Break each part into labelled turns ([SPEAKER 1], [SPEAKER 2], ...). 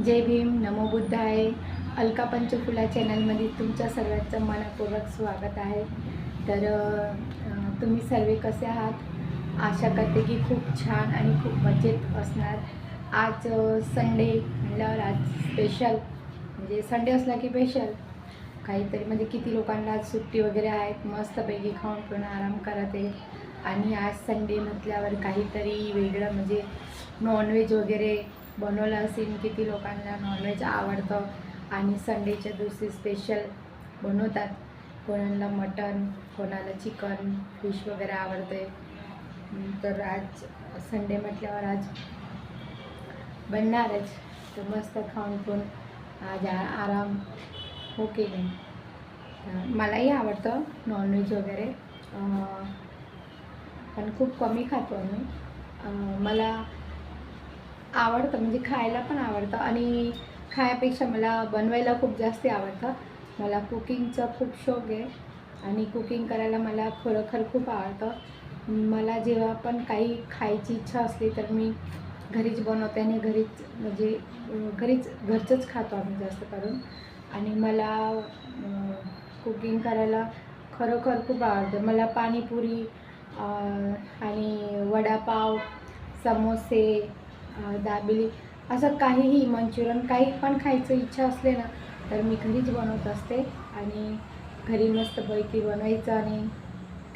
[SPEAKER 1] जय भीम, नमो बुद्धाय. अलका पंचफुला चॅनलमध्ये तुमच्या सर्वांचं मनपूर्वक स्वागत आहे. तर तुम्ही सर्व कसे आहात? आशा करते की खूप छान आणि खूप मजेत असणार. आज संडे म्हटल्यावर आज स्पेशल म्हणजे संडे असला की स्पेशल काहीतरी म्हणजे किती लोकांना आज सुट्टी वगैरे आहेत, मस्तपैकी खाऊन पिऊन आराम करत आहे. आणि आज संडे म्हटल्यावर काहीतरी वेगळं म्हणजे नॉनव्हेज वगैरे बनवलं असेल. किती लोकांना नॉनव्हेज आवडतं आणि संडेच्या दिवशी स्पेशल बनवतात. कोणाला मटन, कोणाला चिकन, फिश वगैरे आवडते. तर आज संडे म्हटल्यावर आज बनणारच. तर मस्त खाऊन पिऊन आज आराम हो की नाही. मलाही आवडतं नॉनव्हेज वगैरे, पण खूप कमी खातो आम्ही. मला आवडतं म्हणजे खायला पण आवडतं आणि खाण्यापेक्षा मला बनवायला खूप जास्त आवडतं. मला कुकिंगचा खूप शौक आहे आणि कुकिंग करायला मला खरोखर खूप आवडतं. मला जेव्हा पण काही खायची इच्छा असली तर मी घरीच बनवते आणि घरीच म्हणजे घरचंच खातो आम्ही जास्त करून. आणि मला कुकिंग करायला खरोखर खूप आवडतं. मला पाणीपुरी आणि वडापाव, समोसे, दाबेली असं काहीही, मंचुरियन काही पण खायचं इच्छा असले ना तर मी घरीच बनवत असते आणि घरी मस्तपैकी बनवायचं आणि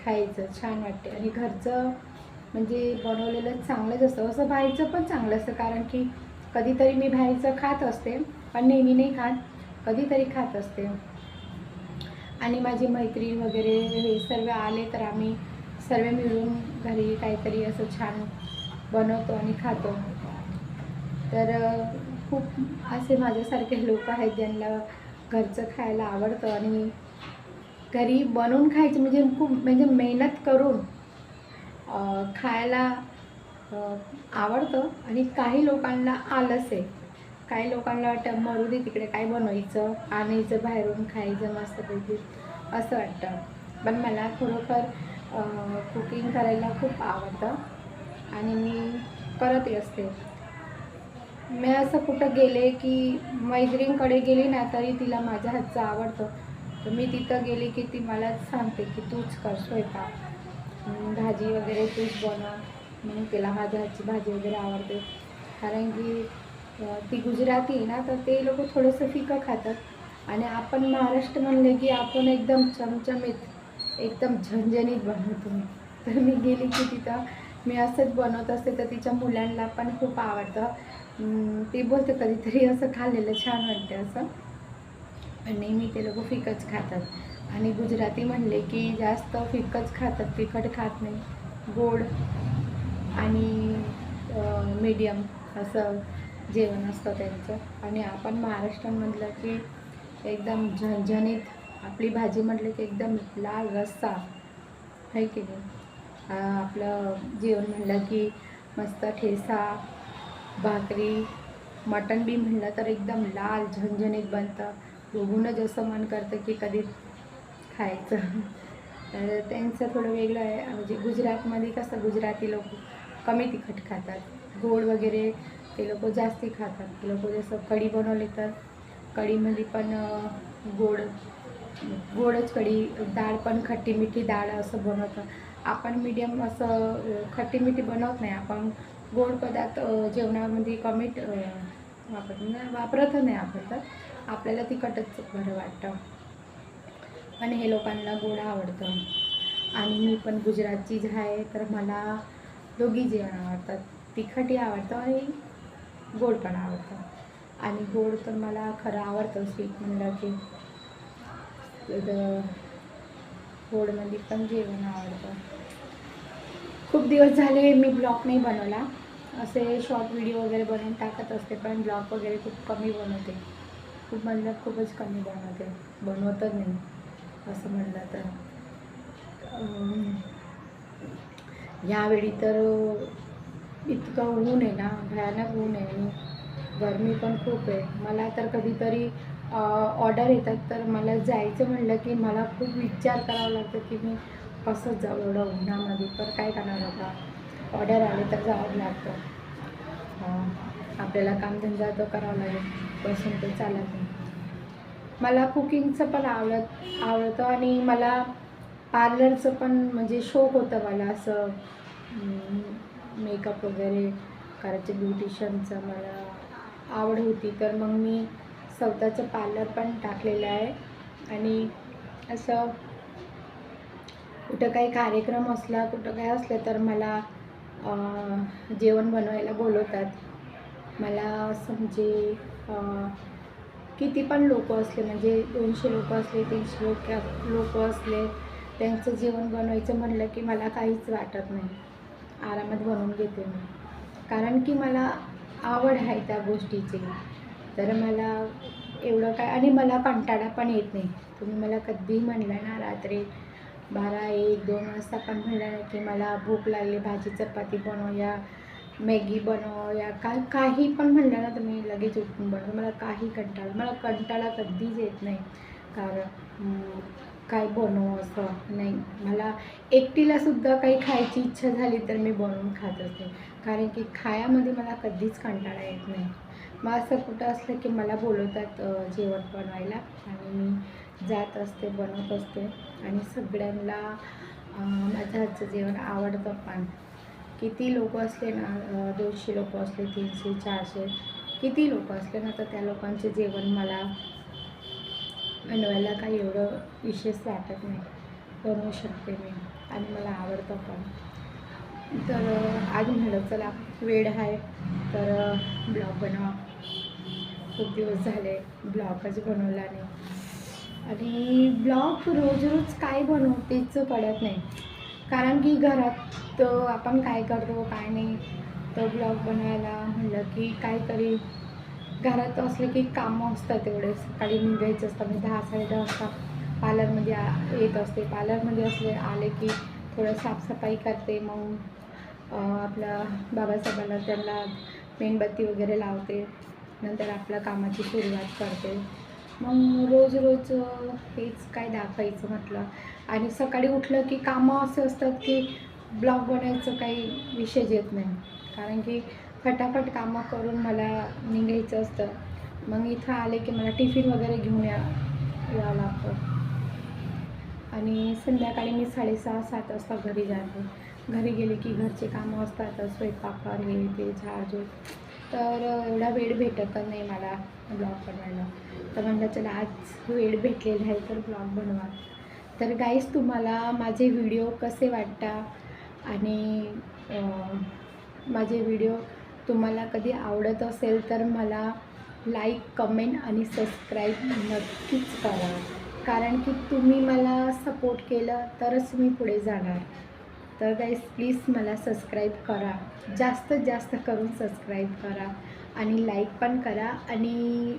[SPEAKER 1] खायचं. छान वाटते आणि घरचं म्हणजे बनवलेलं चांगलंच असतं. असं बाहेरचं पण चांगलं असतं, कारण की कधीतरी मी बाहेरचं खात असते पण नेहमी नाही खात, कधीतरी खात असते. आणि माझी मैत्रीण वगैरे हे सर्व आले तर आम्ही सर्व मिळून घरी काहीतरी असं छान बनवतो आणि खातो. तर खूप असे माझ्यासारखे लोक आहेत ज्यांना घरचं खायला आवडतं आणि घरी बनवून खायचं म्हणजे खूप म्हणजे मेहनत करून खायला आवडतं. आणि काही लोकांना आलस आहे. काही लोकांना वाटतं मरू दे तिकडे, काय बनवायचं, आणायचं बाहेरून खायचं मस्तपैकी असं वाटतं. पण मला खरोखर कुकिंग करायला खूप आवडतं आणि मी करतही असते. मी असं कुठं गेले की मैत्रिणीकडे गेली ना तरी तिला माझ्या हातचं आवडतं. तर मी तिथं गेली की ती मलाच सांगते की तूच कर स्वयंपाक, भाजी वगैरे तूच बनव. म्हणून तिला माझ्या हातची भाजी वगैरे आवडते. कारण की ती गुजराती आहे ना, तर ते लोक थोडंसं फिकं खातात आणि आपण महाराष्ट्र म्हणले की आपण एकदम चमचमीत एकदम झणझणीत बनवतो. मी तर मी गेली की तिथं मी असंच बनवत असते तर तिच्या मुलांना पण खूप आवडतं. ते बोलते कधीतरी असं खाल्लेलं छान वाटतं असं. पण नेहमी ते लोक फिकच खातात आणि गुजराती म्हणले की जास्त फिकच खातात, तिखट खात नाही. गोड आणि मीडियम असं जेवण असतं त्यांचं. आणि आपण महाराष्ट्रात म्हटलं की एकदम झणझणीत. आपली भाजी म्हटलं की एकदम लाल रस्सा आहे की नाही. आपलं जेवण म्हणलं की मस्त ठेचा, भाकरी, मटण बी म्हणलं तर एकदम लाल झणझणीत बनतं. बघूनच असं मन करतं की कधी खायचं. तर त्यांचं थोडं वेगळं आहे. म्हणजे गुजरातमध्ये कसं गुजराती लोक कमी तिखट खातात, गोड वगैरे ते लोक जास्ती खातात. ते लोक जसं कढी बनवली तर कढीमध्ये पण गोडच कढी, डाळ पण खट्टी मिठी डाळ असं बनवतं. आपण मीडियम असं खट्टी मिठी बनवत नाही. आपण गोड पदार्थ जेवणामध्ये कमी वापरत नाही आपण, तर आपल्याला तिखटच बरं वाटतं. आणि हे लोकांना गोड आवडतं. आणि मी पण गुजरातचीच आहे तर मला दोघी जेवण आवडतात. तिखटही आवडतं आणि गोड पण आवडतं. आणि गोड तर मला खरं आवडतं. स्वीट म्हणलं की गोडमध्ये पण जेवण आवडतं. खूप दिवस झाले मी ब्लॉग नाही बनवला. असे शॉर्ट व्हिडिओ वगैरे बनवून टाकत असते, पण ब्लॉग वगैरे खूप कमी बनवते. खूपच कमी बनवतच नाही असं म्हणलं तर. यावेळी तर इतकं ऊन आहे ना, भयानक ऊन आहे आणि गरमी पण खूप आहे. मला तर कधीतरी ऑर्डर येतात तर मला जायचं म्हणलं की मला खूप विचार करावा लागतो की मी कसं जाऊ एवढं उन्हामध्ये. पण काय करणार आता, ऑर्डर आले तर जावंच लागतं. आपल्याला कामधंदा तर करावा लागेल, बसून ते चालत नाही. मला कुकिंगचं पण आवडतं आणि मला पार्लरचं पण म्हणजे शौक होतं मला, असं मेकअप वगैरे करायचं, ब्युटिशियनचं मला आवड होती. तर मग मी स्वतःचं पार्लर पण टाकलेलं आहे. आणि असं कुठं काही कार्यक्रम असला, कुठं काय असलं तर मला जेवण बनवायला बोलवतात. मला असं म्हणजे किती पण लोक असले, म्हणजे 200 लोक असले, 300 लोक असले, त्यांचं जेवण बनवायचं म्हटलं की मला काहीच वाटत नाही, आरामात बनवून घेते मी. कारण की मला आवड आहे त्या गोष्टीची. तर मला एवढं काय, आणि मला कंटाळा पण येत नाही. तुम्ही मला कधी म्हणलं ना रात्री 12, 1, 2 वाजता पण म्हणलं ना की मला भूक लागली, भाजी चपाती बनव या मॅगी बनव या काही पण म्हणलं ना तर मी लगेच उठून बनवतो. मला मला कंटाळा कधीच येत नाही. कारण काय बनवू असं नाही. मला एकटीलासुद्धा काही खायची इच्छा झाली तर मी बनवून खात असते. कारण की खायामध्ये मला कधीच कंटाळा येत नाही. मग असं कुठं असलं की मला बोलवतात जेवण बनवायला आणि मी जात असते, बनवत असते. आणि सगळ्यांना माझ्या हातचं जेवण आवडतं पण. किती लोक असले ना, 200 लोक असले, 300, 400, किती लोक असले ना, तर त्या लोकांचे जेवण मला बनवायला काही एवढं विशेष वाटत नाही. बनवू शकते मी आणि मला आवडतं पण. तर आज म्हणलं चला वेळ आहे तर ब्लॉग बनवा. खूप दिवस झाले ब्लॉगच बनवला नाही. आणि ब्लॉग रोज काय बनवतेच कळत नाही. कारण की घरात आपण काय करतो काय नाही, तर ब्लॉग बनवायला म्हणलं की काहीतरी घरात असले की कामं असतात तेवढे. सकाळी निघायचं असतं, मी 10, 10:30 वाजता पार्लरमध्ये येत असते. पार्लरमध्ये आले की थोडं साफसफाई करते. मग आपल्या बाबासाहेबांना त्यांना मेणबत्ती वगैरे लावते. नंतर आपल्या कामाची सुरुवात करते. मग रोज हेच काय दाखवायचं म्हटलं. आणि सकाळी उठलं की कामं असे असतात की ब्लॉग बनवायचं काही विषयच येत नाही. कारण की फटाफट कामं करून मला निघायचं असतं. मग इथं आले की मला टिफिन वगैरे घेऊन यावं लागतं. आणि संध्याकाळी मी 6:30, 7 वाजता घरी जाते. घरी गेले की घरचे कामं असतात, स्वयंपाक हे ते झाडझूड. तर एवढा वेळ भेटतच नाही मला ब्लॉग बनवायला. तर म्हणलं चला आज वेळ भेटलेला आहे तर ब्लॉग बनवा. तर गाईज, तुम्हाला माझे व्हिडिओ कसे वाटतात आणि माझे व्हिडिओ तुम्हाला कधी आवडत असेल तर मला लाईक, कमेंट आणि सबस्क्राईब नक्कीच करा. कारण की तुम्ही मला सपोर्ट केलं तरच मी पुढे जाणार. तर गाईज प्लीज मला सबस्क्राईब करा. जास्तीत जास्त करून सबस्क्राईब करा आणि लाईक पण करा आणि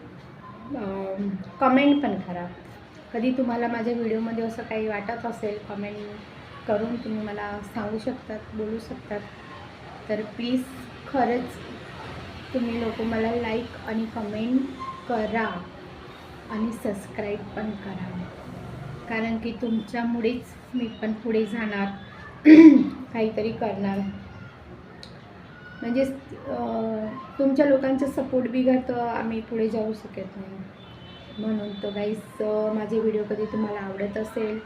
[SPEAKER 1] कमेंट पण करा. कधी तुम्हाला माझ्या व्हिडिओमध्ये असं काही वाटत असेल, कमेंट करून तुम्ही मला सांगू शकतात, बोलू शकतात. तर प्लीज खरंच तुम्ही लोक मला लाईक आणि कमेंट करा आणि सबस्क्राईब पण करा. कारण की तुमच्यामुळेच मी पण पुढे जाणार, काहीतरी करणार. म्हणजे तुमच्या लोकांचं सपोर्ट बिगर तर आम्ही पुढे जाऊ शकत नाही. म्हणून तर गाईस, माझे व्हिडिओ कधी तुम्हाला आवडत असेल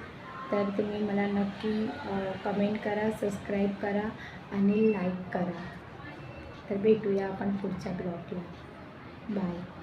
[SPEAKER 1] तर तुम्ही मला नक्की कमेंट करा, सबस्क्राईब करा आणि लाईक करा. तर भेटूया आपण पुढच्या ब्लॉगला. बाय.